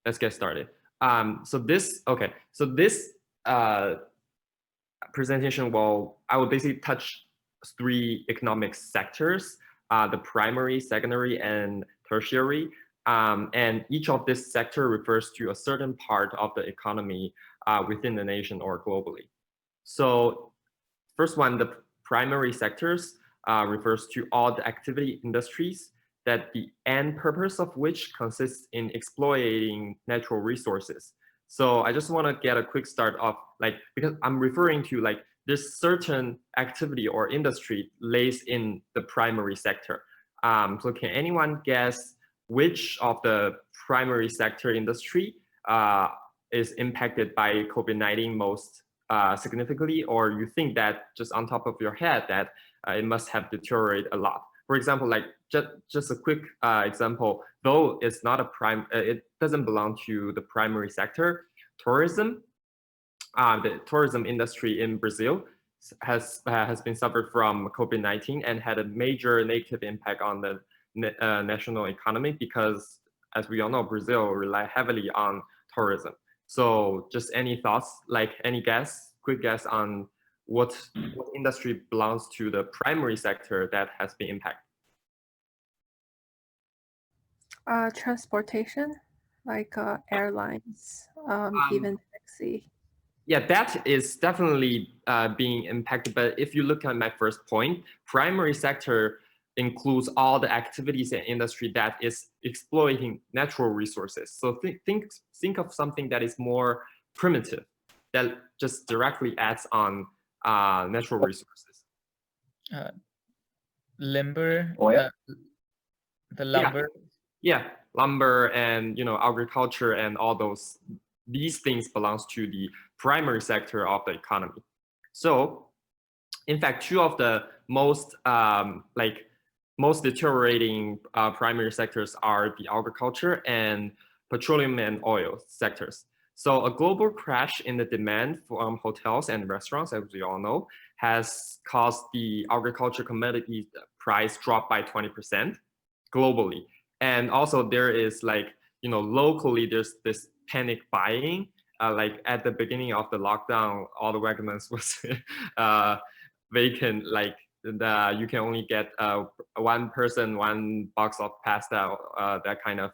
let's get started. So this presentation I will basically touch 3 economic sectors, the primary, secondary, and tertiary. And each of this sector refers to a certain part of the economy within the nation or globally. So first one, the primary sectors refers to all the activity industries that the end purpose of which consists in exploiting natural resources. So I just want to get a quick start of because I'm referring to this certain activity or industry lays in the primary sector. So can anyone guess which of the primary sector industry is impacted by COVID-19 most significantly, or you think that just on top of your head that it must have deteriorated a lot? For example, just a quick example, though it's not it doesn't belong to the primary sector. Tourism, the tourism industry in Brazil has been suffered from COVID-19 and had a major negative impact on the national economy because, as we all know, Brazil rely heavily on tourism. So just any thoughts, any quick guess on what industry belongs to the primary sector that has been impacted? Transportation, airlines, even taxi. Yeah, that is definitely being impacted. But if you look at my first point, primary sector includes all the activities and industry that is exploiting natural resources. So think of something that is more primitive, that just directly adds on natural resources. Lumber. The lumber. Yeah, lumber and agriculture and all these things belongs to the primary sector of the economy. So, in fact, 2 of the most deteriorating primary sectors are the agriculture and petroleum and oil sectors. So a global crash in the demand from hotels and restaurants, as we all know, has caused the agriculture commodity price drop by 20% globally. And also there is locally there's this panic buying. At the beginning of the lockdown, all the wagons was vacant. You can only get 1 person, 1 box of pasta, that kind of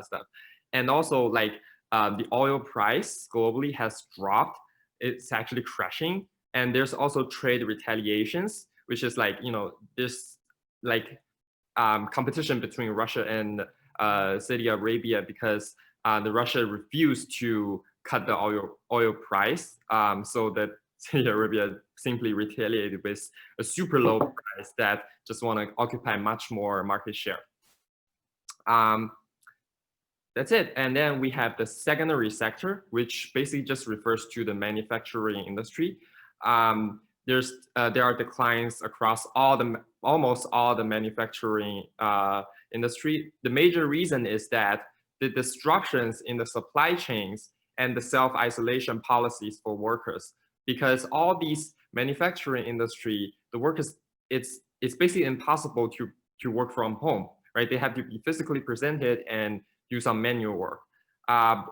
stuff. And also the oil price globally has dropped. It's actually crashing. And there's also trade retaliations, which is this competition between Russia and Saudi Arabia because the Russia refused to cut the oil price, so that Saudi Arabia simply retaliated with a super low price that just want to occupy much more market share. That's it. And then we have the secondary sector, which basically just refers to the manufacturing industry. There are declines across almost all the manufacturing industry. The major reason is that the disruptions in the supply chains and the self-isolation policies for workers, because all these manufacturing industry, the workers, it's basically impossible to work from home, right? They have to be physically presented and do some manual work.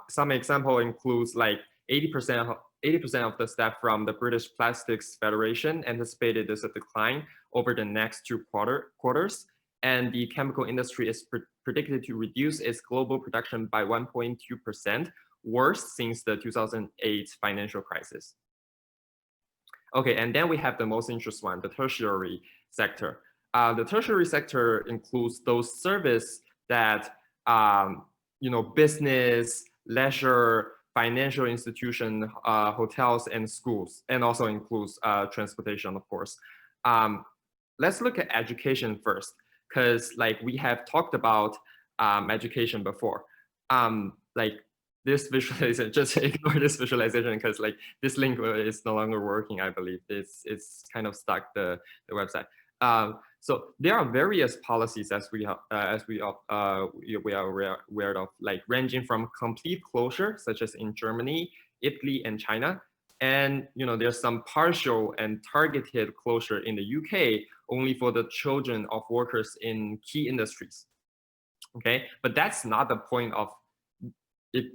Some example includes 80% of the staff from the British Plastics Federation anticipated there's a decline over the next 2 quarters. And the chemical industry is predicted to reduce its global production by 1.2%, worse since the 2008 financial crisis. Okay, and then we have the most interesting one, the tertiary sector. The tertiary sector includes those services that business, leisure, financial institution, hotels, and schools, and also includes transportation, of course. Let's look at education first, because we have talked about education before. This visualization, just ignore this visualization because this link is no longer working, I believe. It's kind of stuck, the website. So there are various policies as we are aware of, ranging from complete closure, such as in Germany, Italy, and China. And there's some partial and targeted closure in the UK, only for the children of workers in key industries. Okay, but that's not the point of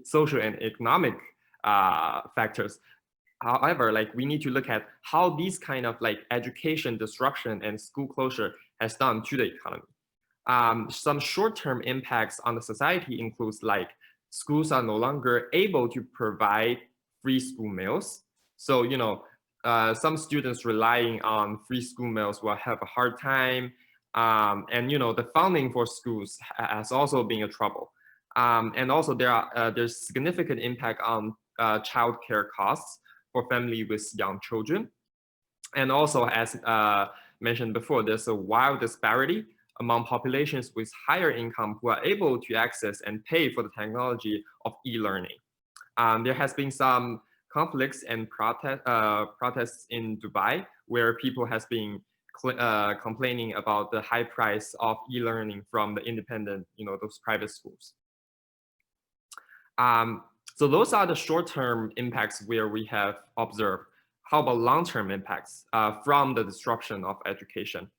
social and economic factors. However, like we need to look at how these kind of like education disruption and school closure has done to the economy. Some short-term impacts on the society includes like schools are no longer able to provide free school meals. So, you know, some students relying on free school meals will have a hard time. And, you know, the funding for schools has also been a trouble. And also there's significant impact on childcare costs for family with young children. And also, as mentioned before, there's a wild disparity among populations with higher income who are able to access and pay for the technology of e-learning. There has been some conflicts and protests in Dubai, where people has been complaining about the high price of e-learning from the independent, you know, those private schools. So those are the short-term impacts where we have observed. How about long-term impacts from the disruption of education?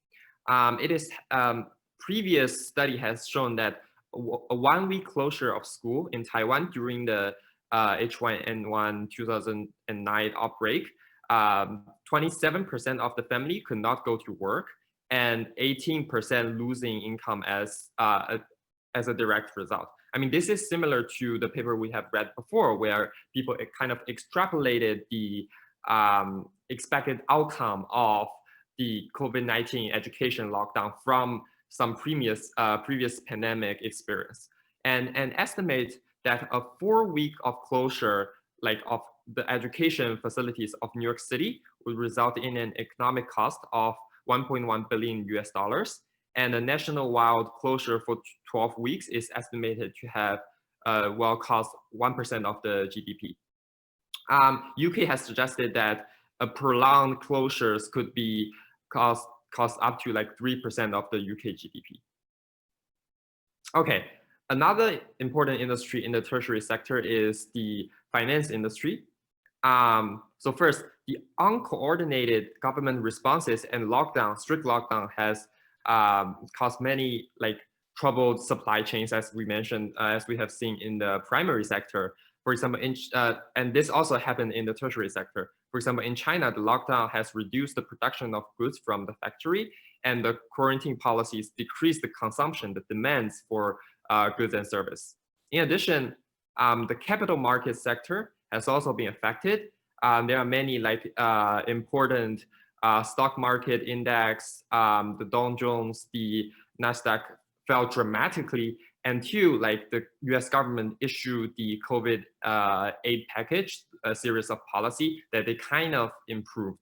Previous study has shown that a 1 week closure of school in Taiwan during the H1N1 2009 outbreak, 27% of the family could not go to work, and 18% losing income as a direct result. I mean, this is similar to the paper we have read before, where people kind of extrapolated the expected outcome of the COVID-19 education lockdown from some previous pandemic experience, and estimate that a 4 week of closure, like of the education facilities of New York City, would result in an economic cost of $1.1 billion US, and a national-wide closure for 12 weeks is estimated to have will cost 1% of the GDP. UK has suggested that a prolonged closures could be cost up to like 3% of the UK GDP. Okay, another important industry in the tertiary sector is the finance industry. So first, the uncoordinated government responses and strict lockdown has caused many like troubled supply chains, as we mentioned, as we have seen in the primary sector. For example, and this also happened in the tertiary sector. For example, in China, the lockdown has reduced the production of goods from the factory, and the quarantine policies decreased the consumption, the demands for goods and service. In addition, the capital market sector has also been affected. There are many like important stock market index, the Dow Jones, the Nasdaq fell dramatically until like the US government issued the COVID aid package, a series of policy that they kind of improved.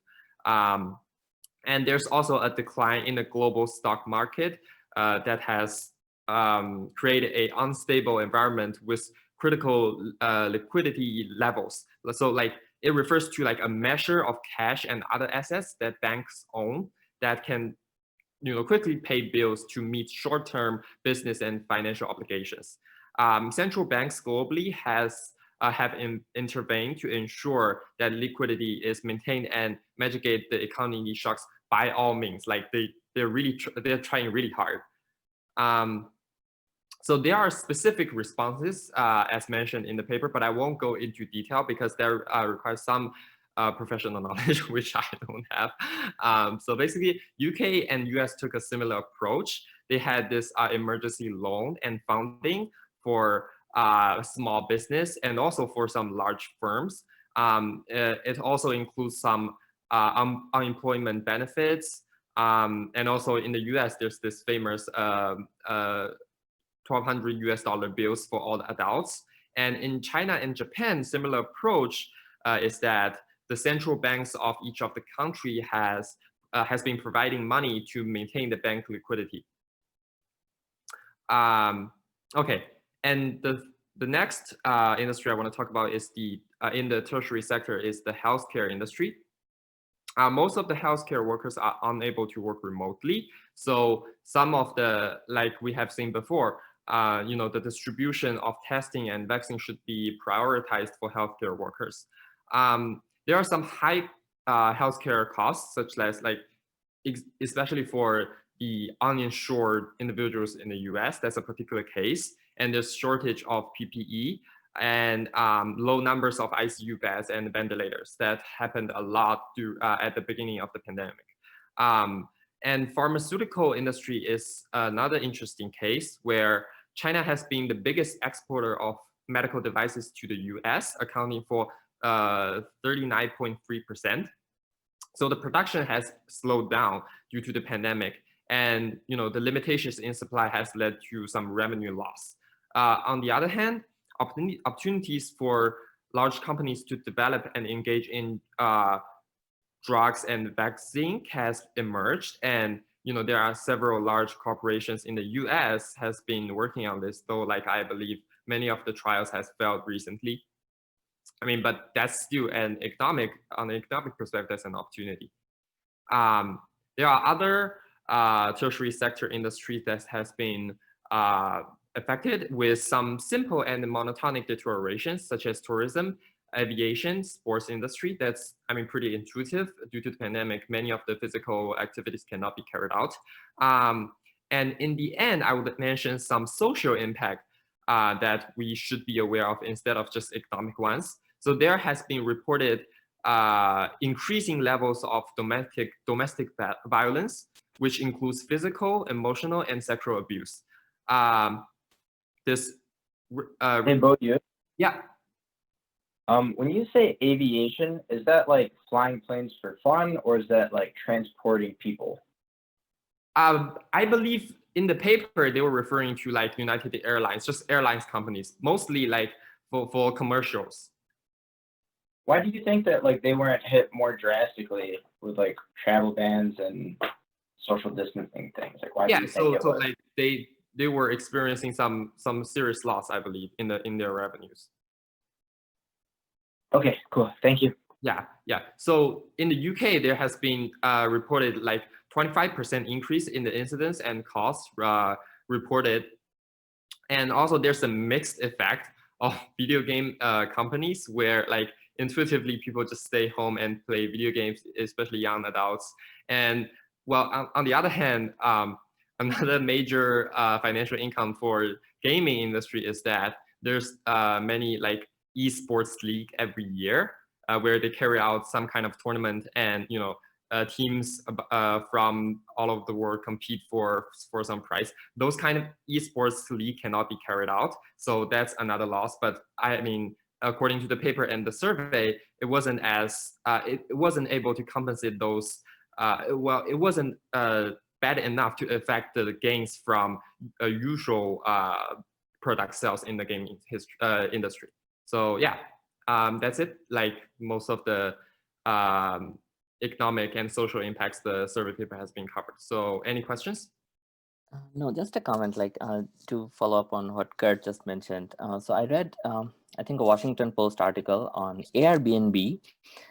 And there's also a decline in the global stock market that has created an unstable environment with critical liquidity levels. So like it refers to like a measure of cash and other assets that banks own that can, you know, quickly pay bills to meet short-term business and financial obligations. Central banks globally have intervened to ensure that liquidity is maintained and mitigate the economy shocks by all means. Like they're trying really hard. So there are specific responses as mentioned in the paper, but I won't go into detail because there requires some professional knowledge, which I don't have. So basically, UK and US took a similar approach. They had this emergency loan and funding for small business and also for some large firms. It also includes some unemployment benefits. And also in the US, there's this famous $1,200 US bills for all the adults. And in China and Japan, similar approach is that the central banks of each of the country has been providing money to maintain the bank liquidity. Okay, and the next industry I want to talk about is in the tertiary sector is the healthcare industry. Most of the healthcare workers are unable to work remotely. So some of the, like we have seen before, you know, the distribution of testing and vaccine should be prioritized for healthcare workers. There are some high healthcare costs, such as like, especially for the uninsured individuals in the US, that's a particular case. And there's shortage of PPE and low numbers of ICU beds and ventilators. That happened a lot at the beginning of the pandemic. And pharmaceutical industry is another interesting case where China has been the biggest exporter of medical devices to the US, accounting for 39.3%. So the production has slowed down due to the pandemic, and the limitations in supply has led to some revenue loss. On the other hand, opportunities for large companies to develop and engage in drugs and vaccine has emerged, and there are several large corporations in the US has been working on this, though I believe many of the trials has failed recently. I mean, but that's still on the economic perspective, that's an opportunity. There are other tertiary sector industries that has been affected with some simple and monotonic deteriorations, such as tourism, aviation, sports industry. That's, pretty intuitive. Due to the pandemic, many of the physical activities cannot be carried out. And in the end, I would mention some social impact that we should be aware of instead of just economic ones. So there has been reported increasing levels of domestic violence, which includes physical, emotional, and sexual abuse. Hey, both you. Yeah. When you say aviation, is that like flying planes for fun, or is that like transporting people? I believe in the paper they were referring to like United Airlines, just airlines companies, mostly like for commercials. Why do you think that like they weren't hit more drastically with like travel bans and social distancing things? Like, why do you think it was? Like they were experiencing some serious loss, I believe, in their revenues. Okay, cool. Thank you. Yeah. So in the UK, there has been reported like 25% increase in the incidence and costs reported. And also there's a mixed effect of video game companies where like intuitively people just stay home and play video games, especially young adults. And well, on the other hand, another major financial income for gaming industry is that there's many like esports league every year where they carry out some kind of tournament, and teams from all over the world compete for some prize. Those kind of esports league cannot be carried out, so that's another loss. But I mean, according to the paper and the survey, it wasn't able to compensate those. Well, it wasn't bad enough to affect the gains from usual product sales in the gaming industry. So yeah, that's it. Like most of the economic and social impacts, the survey paper has been covered. So any questions? No, just a comment, like to follow up on what Kurt just mentioned. So I read, I think, a Washington Post article on Airbnb.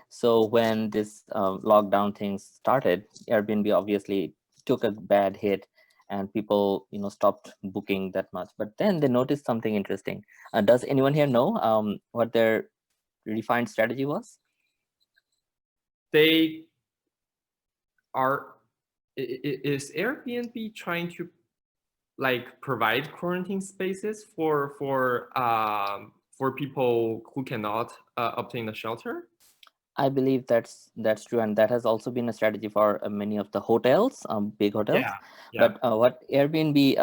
So when this lockdown things started, Airbnb obviously took a bad hit, and people, stopped booking that much. But then they noticed something interesting. Does anyone here know what their refined strategy was? They are. Is Airbnb trying to like provide quarantine spaces for people who cannot obtain a shelter? I believe that's true, and that has also been a strategy for many of the hotels, big hotels. Yeah. But what Airbnb,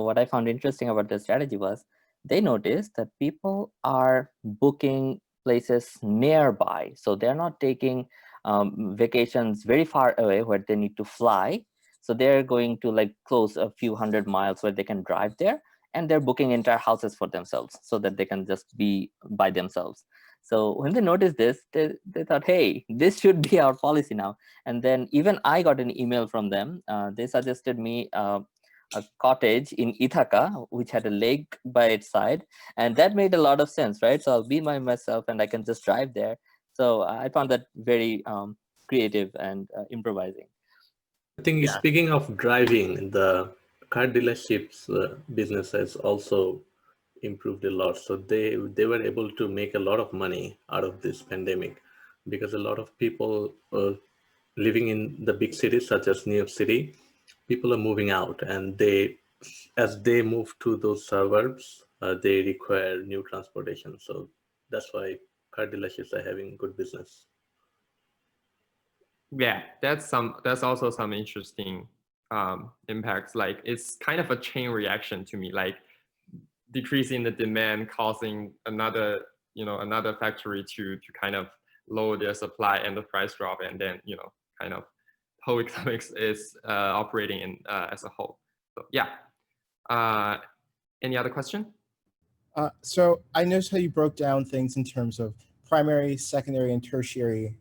what I found interesting about the strategy was they noticed that people are booking places nearby, so they're not taking vacations very far away where they need to fly. So they're going to like close a few 100 miles where they can drive there, and they're booking entire houses for themselves so that they can just be by themselves. So when they noticed this, they thought, hey, this should be our policy now. And then even I got an email from them. They suggested me a cottage in Ithaca, which had a lake by its side. And that made a lot of sense, right? So I'll be by myself and I can just drive there. So I found that very creative and improvising. I think speaking of driving, the car dealerships business has also improved a lot. So they were able to make a lot of money out of this pandemic, because a lot of people living in the big cities such as New York City, people are moving out, and as they move to those suburbs, they require new transportation. So that's why car dealerships are having good business. Yeah, that's also some interesting impacts. Like it's kind of a chain reaction to me, like decreasing the demand causing another factory to kind of lower their supply and the price drop, and then kind of whole economics is operating in as a whole. So yeah. Any other question? So I noticed how you broke down things in terms of primary, secondary, and tertiary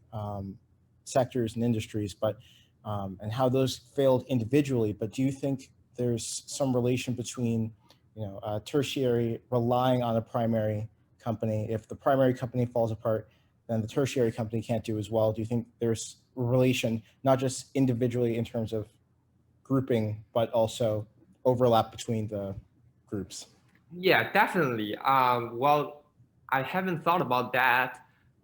sectors and industries, but and how those failed individually. But do you think there's some relation between tertiary relying on a primary company? If the primary company falls apart, then the tertiary company can't do as well. Do you think there's a relation, not just individually in terms of grouping, but also overlap between the groups? Yeah, definitely. Well, I haven't thought about that,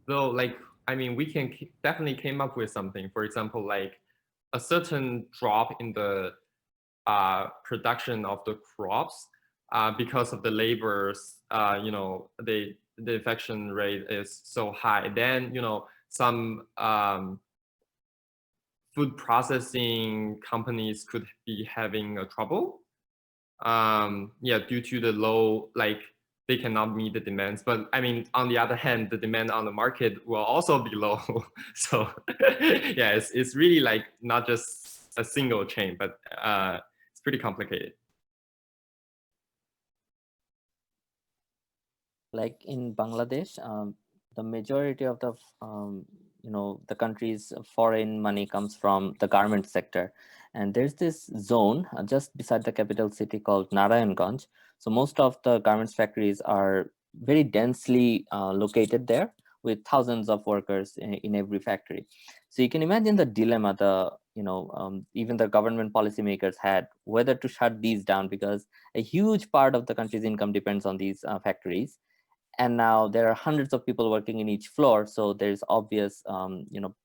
though. Like, I mean, we can definitely came up with something. For example, like a certain drop in the production of the crops because of the laborers. The infection rate is so high. Then some food processing companies could be having a trouble. Due to the low, like they cannot meet the demands. But I mean, on the other hand, the demand on the market will also be low. So yeah, it's really like not just a single chain, but it's pretty complicated. Like in Bangladesh, the majority of the the country's foreign money comes from the garment sector, and there's this zone just beside the capital city called Narayanganj. So most of the garments factories are very densely located there, with thousands of workers in every factory. So you can imagine the dilemma even the government policymakers had whether to shut these down, because a huge part of the country's income depends on these factories. And now there are hundreds of people working in each floor, so there's obvious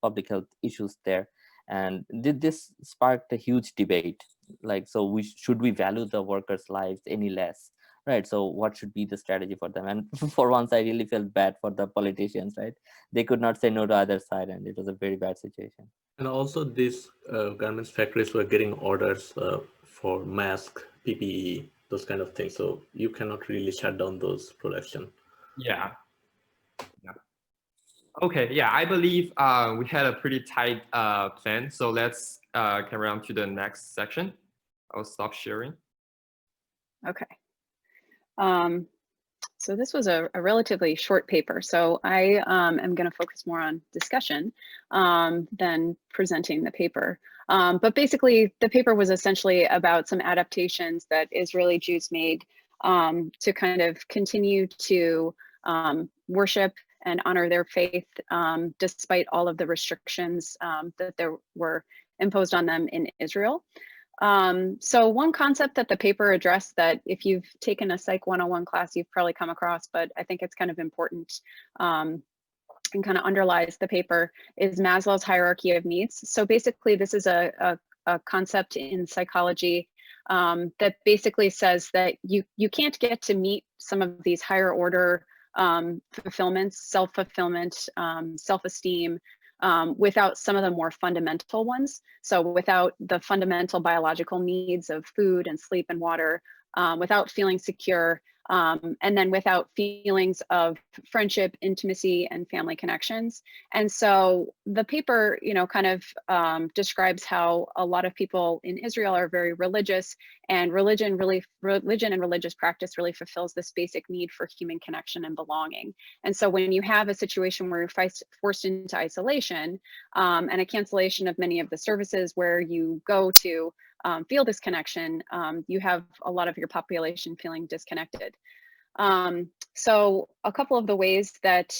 public health issues there. And this sparked a huge debate, like, so should we value the workers' lives any less, right? So what should be the strategy for them? And for once I really felt bad for the politicians, right? They could not say no to either side, and it was a very bad situation. And also these garments factories were getting orders for mask, PPE, those kind of things. So you cannot really shut down those production. Yeah. Okay. Yeah, I believe we had a pretty tight plan. So let's carry on to the next section. I'll stop sharing. Okay. So this was a relatively short paper. So I am going to focus more on discussion than presenting the paper. But basically, the paper was essentially about some adaptations that Israeli Jews made to kind of continue to worship and honor their faith despite all of the restrictions that there were imposed on them in Israel. So one concept that the paper addressed that if you've taken a Psych 101 class, you've probably come across, but I think it's kind of important and kind of underlies the paper, is Maslow's hierarchy of needs. So basically, this is a concept in psychology that basically says that you can't get to meet some of these higher order fulfillments, self-fulfillment, self-esteem, without some of the more fundamental ones. So without the fundamental biological needs of food and sleep and water, without feeling secure, and then without feelings of friendship, intimacy, and family connections. And so the paper, kind of describes how a lot of people in Israel are very religious, and religion and religious practice really fulfills this basic need for human connection and belonging. And so when you have a situation where you're forced into isolation and a cancellation of many of the services where you go to feel this connection, you have a lot of your population feeling disconnected. So a couple of the ways that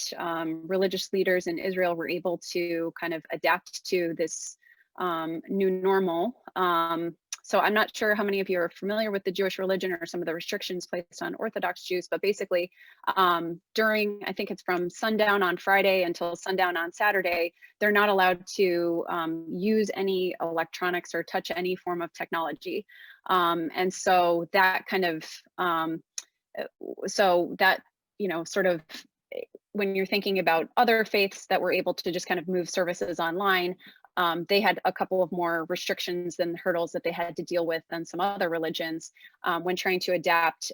religious leaders in Israel were able to kind of adapt to this new normal. So I'm not sure how many of you are familiar with the Jewish religion or some of the restrictions placed on Orthodox Jews, but basically during, I think it's from sundown on Friday until sundown on Saturday, they're not allowed to use any electronics or touch any form of technology. And so that kind of so that, sort of, when you're thinking about other faiths that were able to just kind of move services online, they had a couple of more restrictions and hurdles that they had to deal with than some other religions when trying to adapt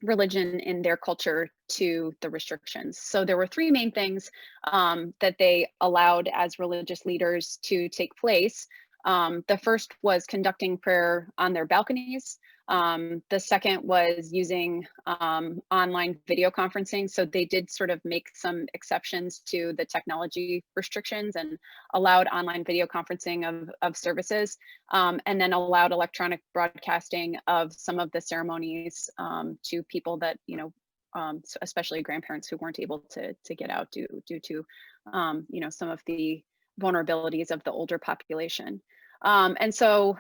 religion in their culture to the restrictions. So there were three main things that they allowed as religious leaders to take place. The first was conducting prayer on their balconies. The second was using online video conferencing. So they did sort of make some exceptions to the technology restrictions and allowed online video conferencing of services, and then allowed electronic broadcasting of some of the ceremonies to people that, especially grandparents who weren't able to get out due to, some of the vulnerabilities of the older population. And so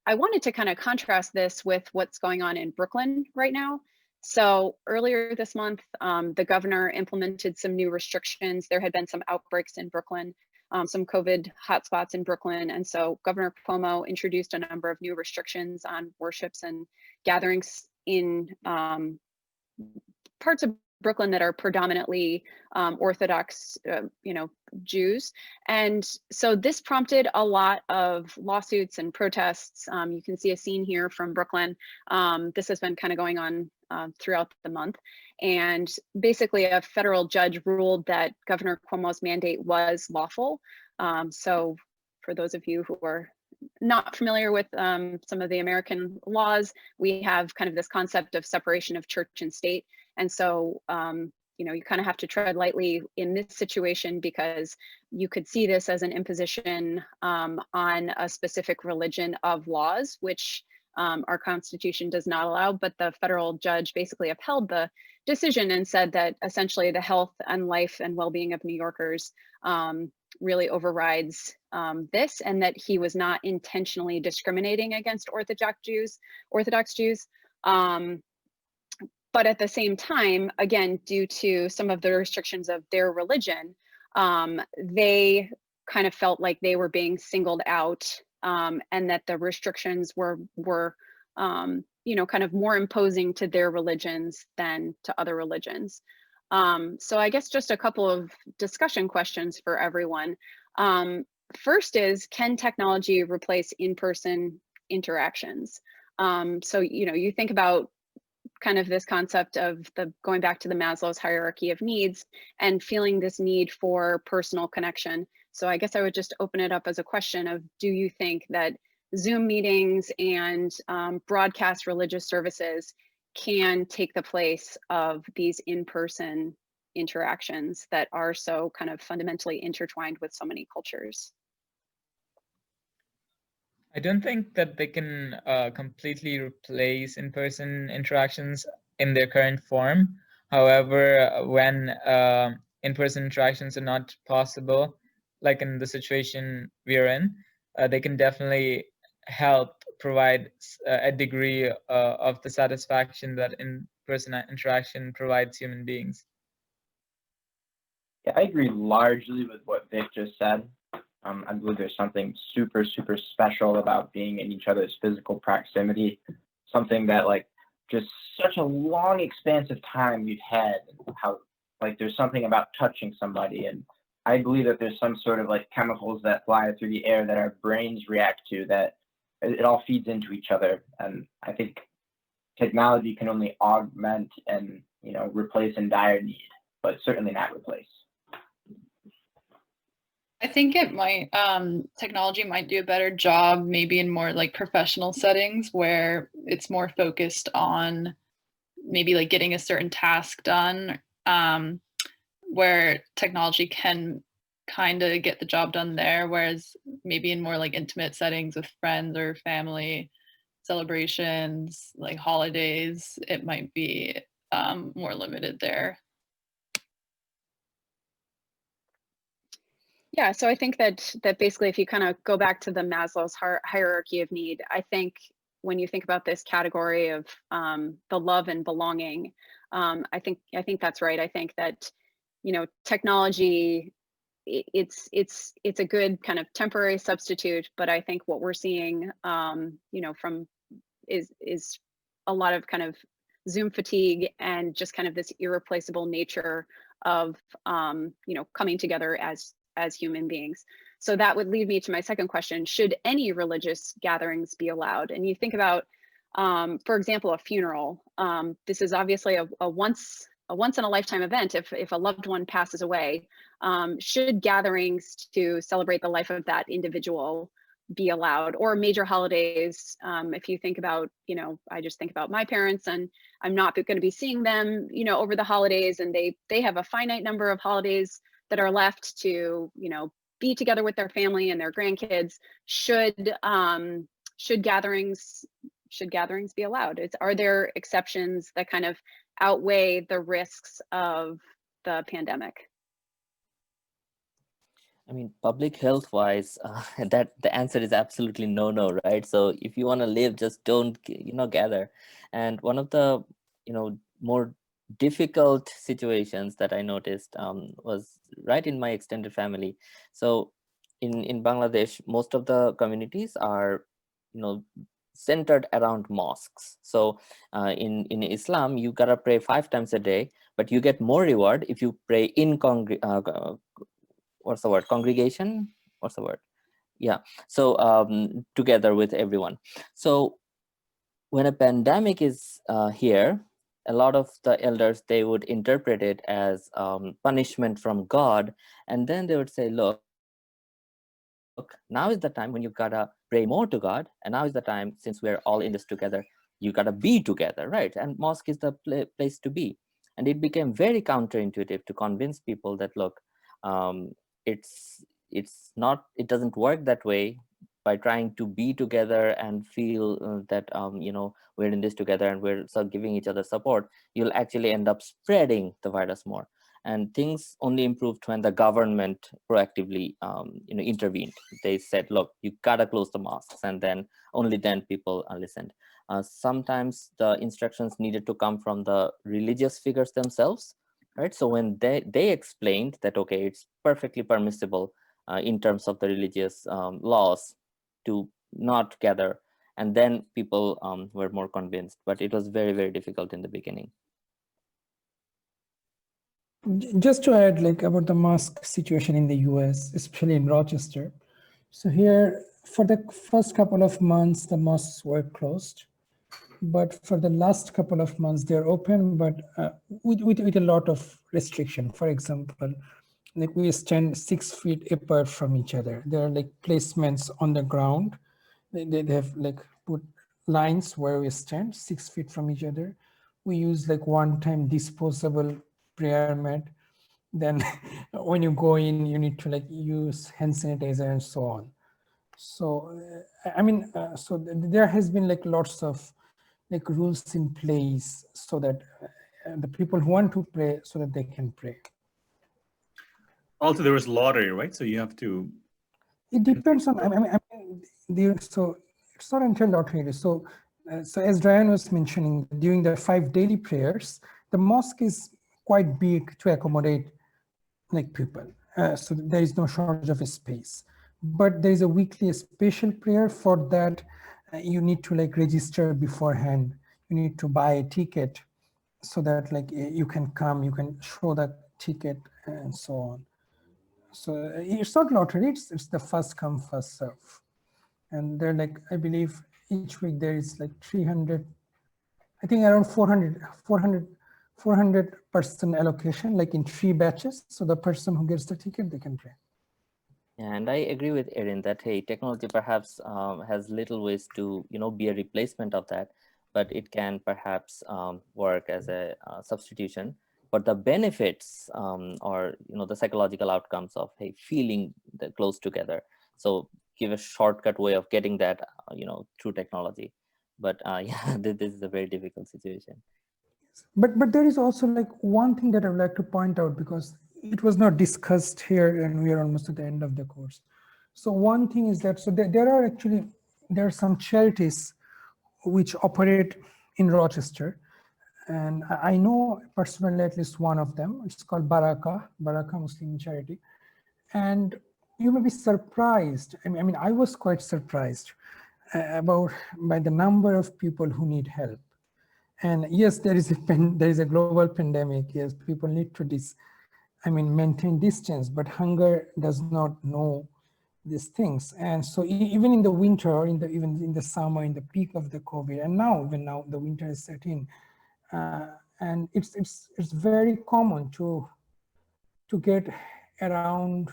I wanted to kind of contrast this with what's going on in Brooklyn right now. So earlier this month, the governor implemented some new restrictions. There had been some outbreaks in Brooklyn, some COVID hotspots in Brooklyn. And so Governor Cuomo introduced a number of new restrictions on worships and gatherings in parts of Brooklyn that are predominantly Orthodox, Jews. And so this prompted a lot of lawsuits and protests. You can see a scene here from Brooklyn. This has been kind of going on throughout the month. And basically a federal judge ruled that Governor Cuomo's mandate was lawful. So for those of you who are not familiar with some of the American laws, we have kind of this concept of separation of church and state. And so, you kind of have to tread lightly in this situation, because you could see this as an imposition on a specific religion of laws, which our Constitution does not allow. But the federal judge basically upheld the decision and said that essentially the health and life and well-being of New Yorkers really overrides this, and that he was not intentionally discriminating against Orthodox Jews. But at the same time, again, due to some of the restrictions of their religion, they kind of felt like they were being singled out, and that the restrictions were kind of more imposing to their religions than to other religions. So I guess just a couple of discussion questions for everyone. First is, can technology replace in-person interactions? So, you think about kind of this concept of going back to the Maslow's hierarchy of needs and feeling this need for personal connection. So I guess I would just open it up as a question of, do you think that Zoom meetings and broadcast religious services can take the place of these in-person interactions that are so kind of fundamentally intertwined with so many cultures? I don't think that they can completely replace in-person interactions in their current form. However, when in-person interactions are not possible, like in the situation we're in, they can definitely help provide a degree of the satisfaction that in-person interaction provides human beings. Yeah, I agree largely with what Vic just said. I believe there's something super, super special about being in each other's physical proximity, something that just such a long expanse of time we've had, how there's something about touching somebody. And I believe that there's some sort of chemicals that fly through the air that our brains react to, that it all feeds into each other. And I think technology can only augment and, replace in dire need, but certainly not replace. I think it might, technology might do a better job maybe in more professional settings where it's more focused on maybe getting a certain task done, where technology can kind of get the job done there, whereas maybe in more intimate settings with friends or family celebrations, holidays, it might be more limited there. Yeah, so I think that basically, if you kind of go back to the Maslow's hierarchy of need, I think when you think about this category of the love and belonging, I think that's right. I think that technology, it's a good kind of temporary substitute, but I think what we're seeing from is a lot of kind of Zoom fatigue and just kind of this irreplaceable nature of you know, coming together as human beings. So that would lead me to my second question: should any religious gatherings be allowed? And you think about, for example, a funeral. This is obviously a once in a lifetime event. If a loved one passes away, should gatherings to celebrate the life of that individual be allowed? Or major holidays, if you think about, you know, I just think about my parents, and I'm not going to be seeing them, you know, over the holidays, and they have a finite number of holidays that are left to, you know, be together with their family and their grandkids. Should gatherings be allowed? Are there exceptions that kind of outweigh the risks of the pandemic? I mean, public health wise, that the answer is absolutely no, right? So if you want to live, just don't, you know, gather. And one of the, you know, more difficult situations that I noticed was right in my extended family. So in Bangladesh, most of the communities are, you know, centered around mosques. So in Islam, you gotta pray 5 times a day, but you get more reward if you pray in what's the word? Congregation? What's the word? Yeah. So together with everyone. So when a pandemic is here, a lot of the elders, they would interpret it as punishment from God. And then they would say, look, now is the time when you gotta pray more to God. And now is the time, since we're all in this together, you gotta be together, right? And mosque is the place to be. And it became very counterintuitive to convince people that, look, it's not, it doesn't work that way. By trying to be together and feel that you know, we're in this together and we're giving each other support, you'll actually end up spreading the virus more. And things only improved when the government proactively you know, intervened. They said, look, you gotta close the mosques, and then only then people listened. Sometimes the instructions needed to come from the religious figures themselves, right? So when they explained that, okay, it's perfectly permissible in terms of the religious laws to not gather, and then people were more convinced. But it was very, very difficult in the beginning. Just to add, like, about the mosque situation in the US, especially in Rochester. So here, for the first couple of months, the mosques were closed. But for the last couple of months, they're open, but with a lot of restriction. For example, like, we stand 6 feet apart from each other. There are like placements on the ground. They have like put lines where we stand 6 feet from each other. We use like one-time disposable prayer mat. Then when you go in, you need to like use hand sanitizer and so on. So I mean, so there has been like lots of like rules in place so that the people who want to pray, so that they can pray. Also, there was lottery, right? So you have to. It depends on. I mean, so it's not until lottery. So as Ryan was mentioning, during the 5 daily prayers, the mosque is quite big to accommodate like people. So there is no shortage of space. But there is a weekly special prayer. For that, you need to like register beforehand. You need to buy a ticket so that like you can come, you can show that ticket and so on. So it's not lottery, it's the first come, first serve. And they're like, I believe each week there is like 300, I think around 400 person allocation, like in 3 batches. So the person who gets the ticket, they can pray. Yeah, and I agree with Erin that, hey, technology perhaps has little ways to, you know, be a replacement of that, but it can perhaps work as a substitution. But the benefits or, you know, the psychological outcomes of, hey, feeling close together. So give a shortcut way of getting that, you know, through technology. But yeah, this is a very difficult situation. But there is also like one thing that I would like to point out, because it was not discussed here and we are almost at the end of the course. So one thing is that, so there are some charities which operate in Rochester. And I know personally at least one of them. It's called Baraka Muslim Charity. And you may be surprised. I mean, I was quite surprised by the number of people who need help. And yes, there is a global pandemic. Yes, people need to maintain distance, but hunger does not know these things. And so even in the winter, or even in the summer, in the peak of the COVID, and even now the winter is set in, and it's very common to get around,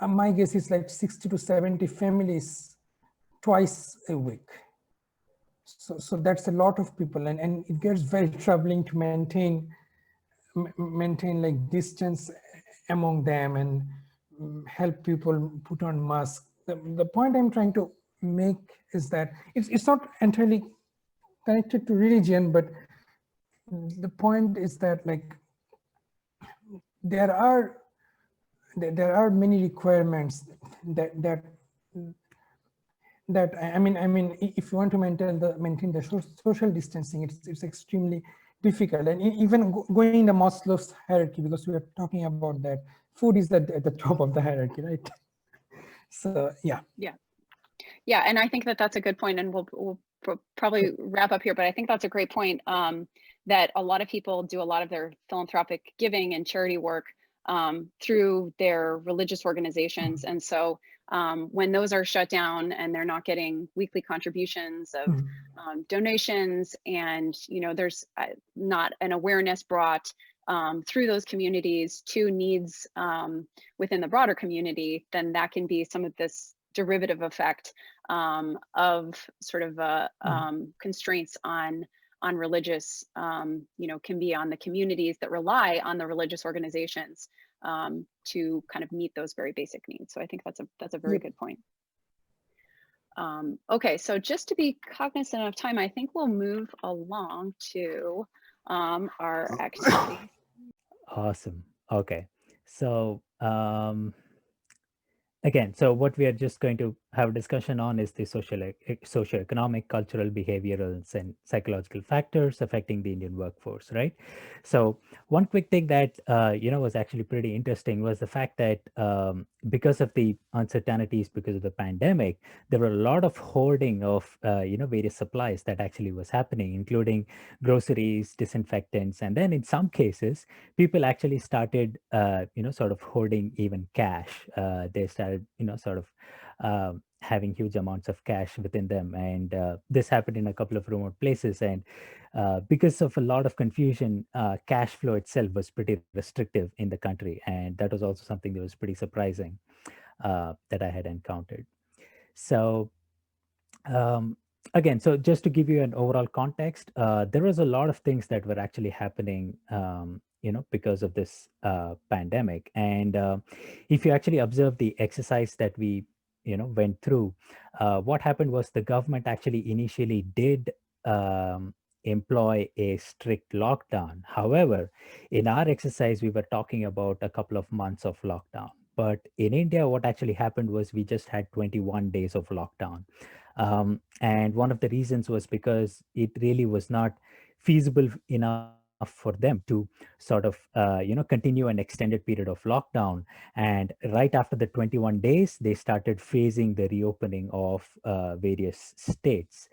my guess is like 60 to 70 families twice a week. So that's a lot of people, and it gets very troubling to maintain like distance among them and help people put on masks. The point I'm trying to make is that it's not entirely connected to religion, but the point is that like there are many requirements that if you want to maintain the social distancing, it's extremely difficult. And even going in the Maslow's hierarchy, because we are talking about that, food is at the top of the hierarchy, right? So yeah. Yeah, and I think that that's a good point, and we'll probably wrap up here, but I think that's a great point, that a lot of people do a lot of their philanthropic giving and charity work through their religious organizations. And so when those are shut down and they're not getting weekly contributions of donations, and there's not an awareness brought through those communities to needs within the broader community, then that can be some of this derivative effect of sort of constraints on religious, can be on the communities that rely on the religious organizations to kind of meet those very basic needs. So I think that's a very good point. Okay, so just to be cognizant of time, I think we'll move along to our activity. Awesome. Okay, so again, so what we are just going to have a discussion on is the socioeconomic, cultural, behavioral, and psychological factors affecting the Indian workforce, right? So one quick thing that, was actually pretty interesting was the fact that because of the uncertainties, because of the pandemic, there were a lot of hoarding of, various supplies that actually was happening, including groceries, disinfectants, and then in some cases, people actually started, sort of hoarding even cash. They started, having huge amounts of cash within them. And this happened in a couple of remote places. And because of a lot of confusion, cash flow itself was pretty restrictive in the country. And that was also something that was pretty surprising that I had encountered. So again, so just to give you an overall context, there was a lot of things that were actually happening because of this pandemic. And if you actually observe the exercise that we, went through, what happened was the government actually initially did employ a strict lockdown. However, in our exercise, we were talking about a couple of months of lockdown. But in India, what actually happened was we just had 21 days of lockdown. And one of the reasons was because it really was not feasible enough for them to sort of, continue an extended period of lockdown. And right after the 21 days, they started phasing the reopening of various states.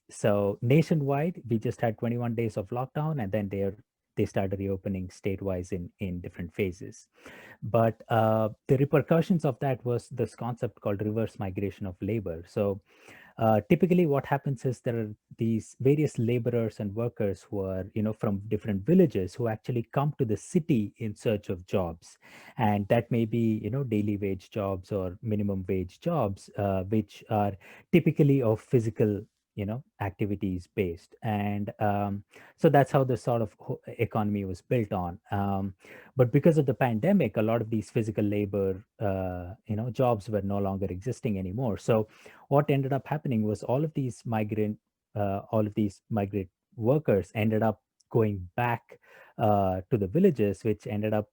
So nationwide, we just had 21 days of lockdown, and then they started reopening state-wise in different phases. But the repercussions of that was this concept called reverse migration of labor. So typically what happens is there are these various laborers and workers who are, from different villages who actually come to the city in search of jobs. And that may be, daily wage jobs or minimum wage jobs, which are typically of physical activities based. And so that's how the sort of economy was built on. But because of the pandemic, a lot of these physical labor, jobs were no longer existing anymore. So what ended up happening was all of these migrant workers ended up going back to the villages, which ended up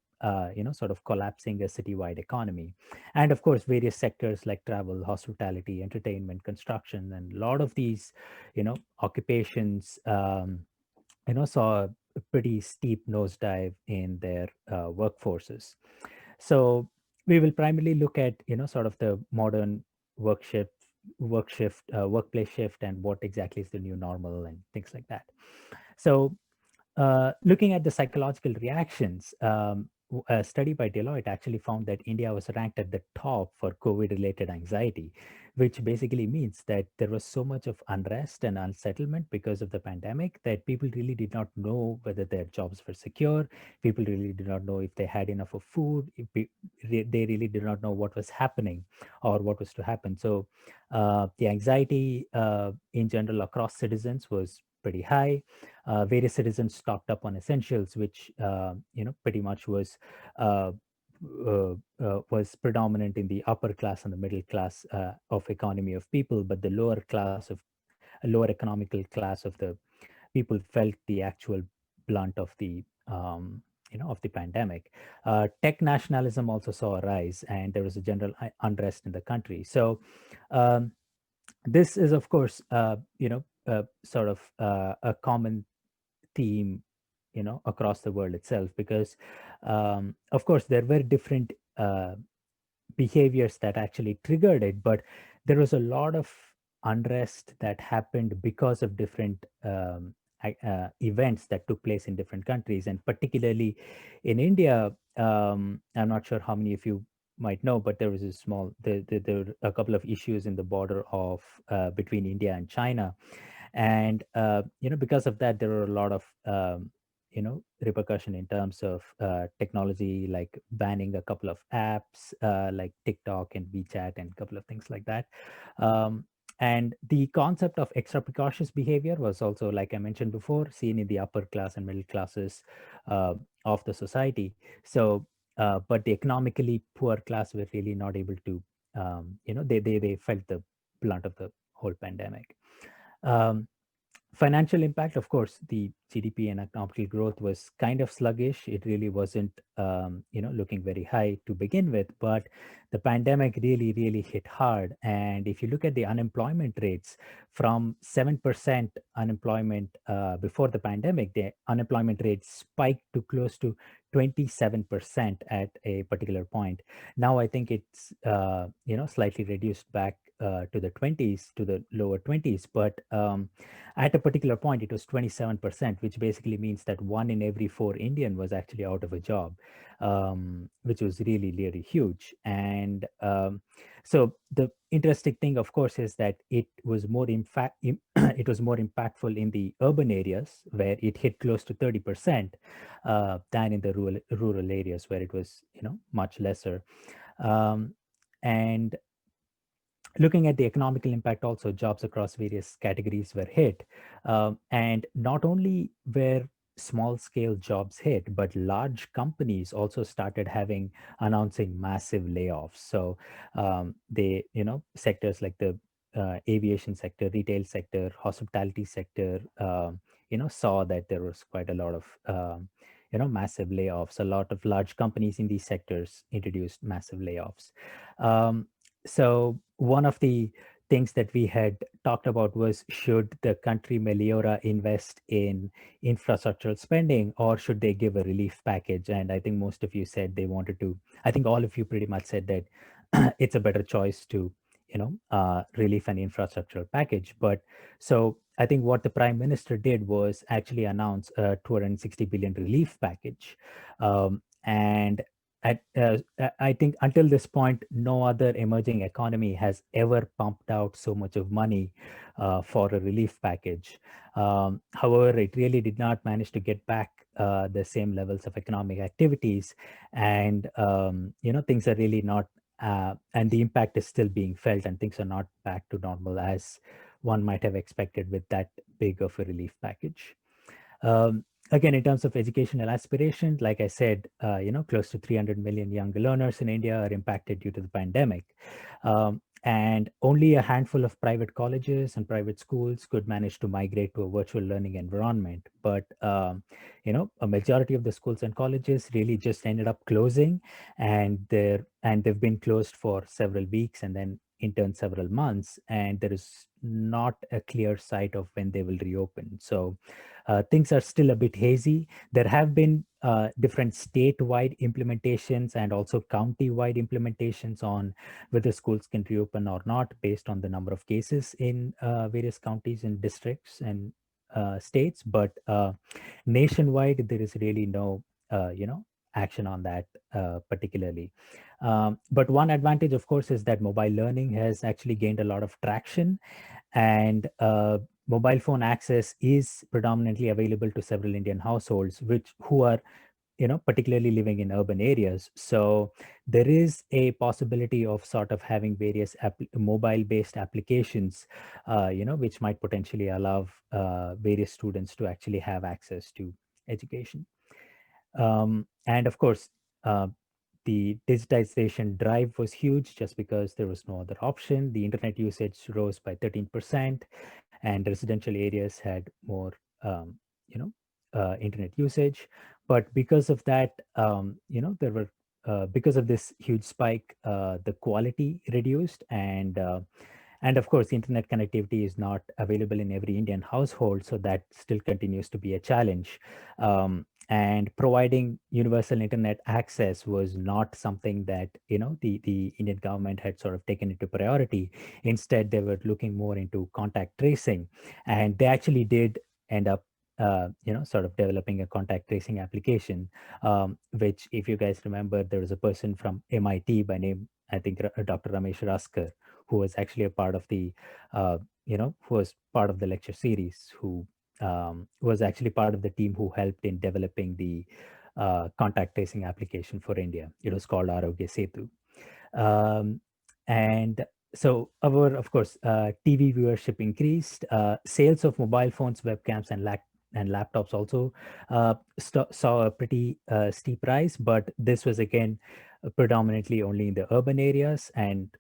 sort of collapsing a citywide economy. And of course, various sectors like travel, hospitality, entertainment, construction, and a lot of these, occupations, saw a pretty steep nosedive in their workforces. So we will primarily look at, sort of the modern work shift workplace shift, and what exactly is the new normal and things like that. So looking at the psychological reactions, a study by Deloitte actually found that India was ranked at the top for COVID-related anxiety, which basically means that there was so much of unrest and unsettlement because of the pandemic that people really did not know whether their jobs were secure. People really did not know if they had enough of food. They really did not know what was happening or what was to happen. So the anxiety in general across citizens was pretty high. Various citizens stocked up on essentials, which pretty much was predominant in the upper class and the middle class of economy of people, but the lower economical class of the people felt the actual blunt of the of the pandemic. Tech nationalism also saw a rise, and there was a general unrest in the country. So this is, of course, sort of a common theme, across the world itself, because of course there were different behaviors that actually triggered it, but there was a lot of unrest that happened because of different events that took place in different countries, and particularly in India. I'm not sure how many of you might know, but there was there were a couple of issues in the border of between India and China, and because of that there were a lot of repercussion in terms of technology, like banning a couple of apps like TikTok and WeChat and a couple of things like that. And the concept of extra precautious behavior was also, like I mentioned before, seen in the upper class and middle classes of the society. So but the economically poor class were really not able to they felt the blunt of the whole pandemic. Financial impact, of course, the GDP and economic growth was kind of sluggish. It really wasn't, looking very high to begin with, but the pandemic really hit hard. And if you look at the unemployment rates, from 7% unemployment before the pandemic, the unemployment rate spiked to close to 27% at a particular point. Now I think it's, slightly reduced back to the 20s, to the lower 20s, but at a particular point, it was 27%, which basically means that 1 in every 4 Indian was actually out of a job, which was really huge. And so the interesting thing, of course, is that it was more it was more impactful in the urban areas, where it hit close to 30%, than in the rural areas, where it was much lesser. And looking at the economical impact, also jobs across various categories were hit. And not only were small scale jobs hit, but large companies also started announcing massive layoffs. So they, sectors like the aviation sector, retail sector, hospitality sector, saw that there was quite a lot of, massive layoffs. A lot of large companies in these sectors introduced massive layoffs. So one of the things that we had talked about was, should the country Meliora invest in infrastructural spending, or should they give a relief package? And I think most of you said they wanted to. I think all of you pretty much said that it's a better choice to, relief and infrastructural package. But so I think what the Prime Minister did was actually announce a 260 billion relief package. And I think until this point, no other emerging economy has ever pumped out so much of money for a relief package. However, it really did not manage to get back the same levels of economic activities, and things are really not, and the impact is still being felt, and things are not back to normal as one might have expected with that big of a relief package. Again, in terms of educational aspirations, like I said, close to 300 million young learners in India are impacted due to the pandemic. And only a handful of private colleges and private schools could manage to migrate to a virtual learning environment. But, a majority of the schools and colleges really just ended up closing, and they've been closed for several weeks and then in turn several months, and there is not a clear sight of when they will reopen. So things are still a bit hazy. There have been different statewide implementations and also county-wide implementations on whether schools can reopen or not based on the number of cases in various counties and districts and states. But nationwide, there is really no, action on that particularly. But one advantage, of course, is that mobile learning has actually gained a lot of traction, and mobile phone access is predominantly available to several Indian households, who are particularly living in urban areas. So there is a possibility of sort of having various mobile-based applications, which might potentially allow various students to actually have access to education. And of course, the digitization drive was huge just because there was no other option. The internet usage rose by 13%, and residential areas had more, internet usage. But because of that, there were, because of this huge spike, the quality reduced, and of course, internet connectivity is not available in every Indian household, so that still continues to be a challenge. And providing universal internet access was not something that the Indian government had sort of taken into priority. Instead, they were looking more into contact tracing, and they actually did end up sort of developing a contact tracing application, which, if you guys remember, there was a person from MIT by name, I think, Dr. Ramesh Raskar, who was actually a part of the, who was part of the lecture series, who was actually part of the team who helped in developing the contact tracing application for India. It was called Arogya Setu. And so of course, TV viewership increased. Sales of mobile phones, webcams, and laptops also saw a pretty steep rise, but this was again predominantly only in the urban areas, and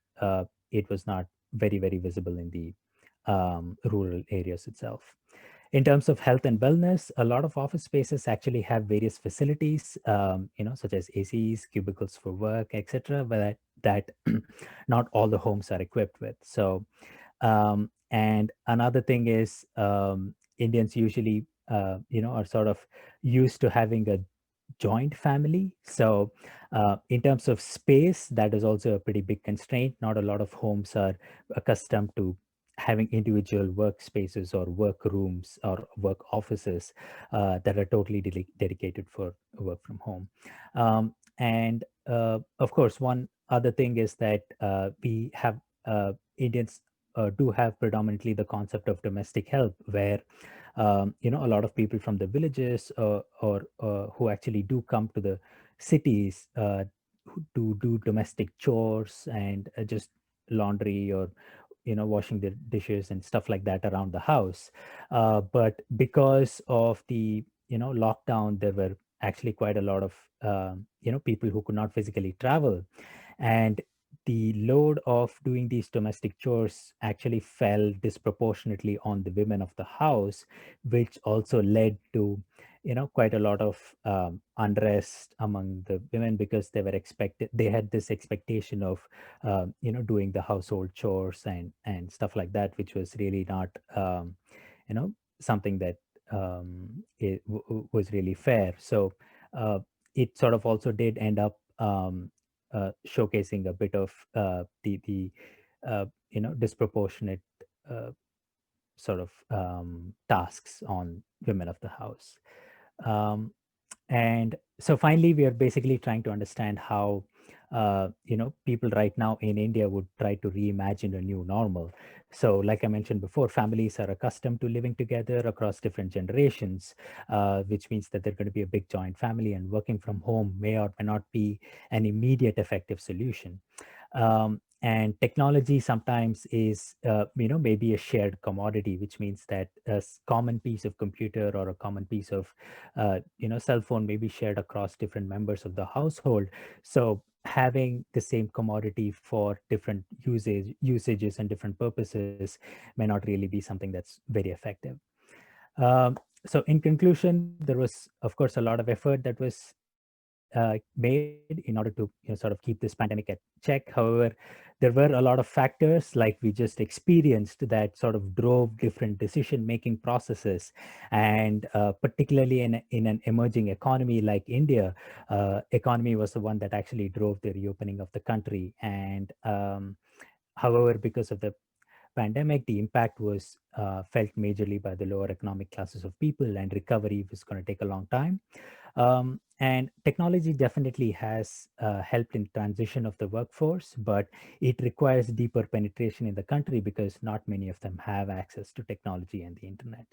it was not very, very visible in the rural areas itself. In terms of health and wellness, a lot of office spaces actually have various facilities, such as ACs, cubicles for work, etc., but that not all the homes are equipped with. So, and another thing is, Indians usually, are sort of used to having a joint family. So in terms of space, that is also a pretty big constraint. Not a lot of homes are accustomed to having individual workspaces or work rooms or work offices that are totally dedicated for work from home. And of course, one other thing is that we have Indians do have predominantly the concept of domestic help, where a lot of people from the villages or who actually do come to the cities to do domestic chores and just laundry or washing the dishes and stuff like that around the house. But because of the lockdown, there were actually quite a lot of people who could not physically travel, and the load of doing these domestic chores actually fell disproportionately on the women of the house, which also led to quite a lot of unrest among the women, because they had this expectation of doing the household chores and stuff like that, which was really not something that was really fair. So it sort of also did end up showcasing a bit of the disproportionate sort of tasks on women of the house. And so finally, we are basically trying to understand how people right now in India would try to reimagine a new normal. So like I mentioned before, families are accustomed to living together across different generations, which means that they're going to be a big joint family, and working from home may or may not be an immediate effective solution. And technology sometimes is, maybe a shared commodity, which means that a common piece of computer or a common piece of, cell phone may be shared across different members of the household. So having the same commodity for different usages and different purposes may not really be something that's very effective. So in conclusion, there was, of course, a lot of effort that was made in order to sort of keep this pandemic at check. However, there were a lot of factors like we just experienced that sort of drove different decision-making processes. And particularly in an emerging economy like India, economy was the one that actually drove the reopening of the country. And however, because of the pandemic, the impact was felt majorly by the lower economic classes of people, and recovery was going to take a long time. And technology definitely has helped in transition of the workforce, but it requires deeper penetration in the country because not many of them have access to technology and the internet.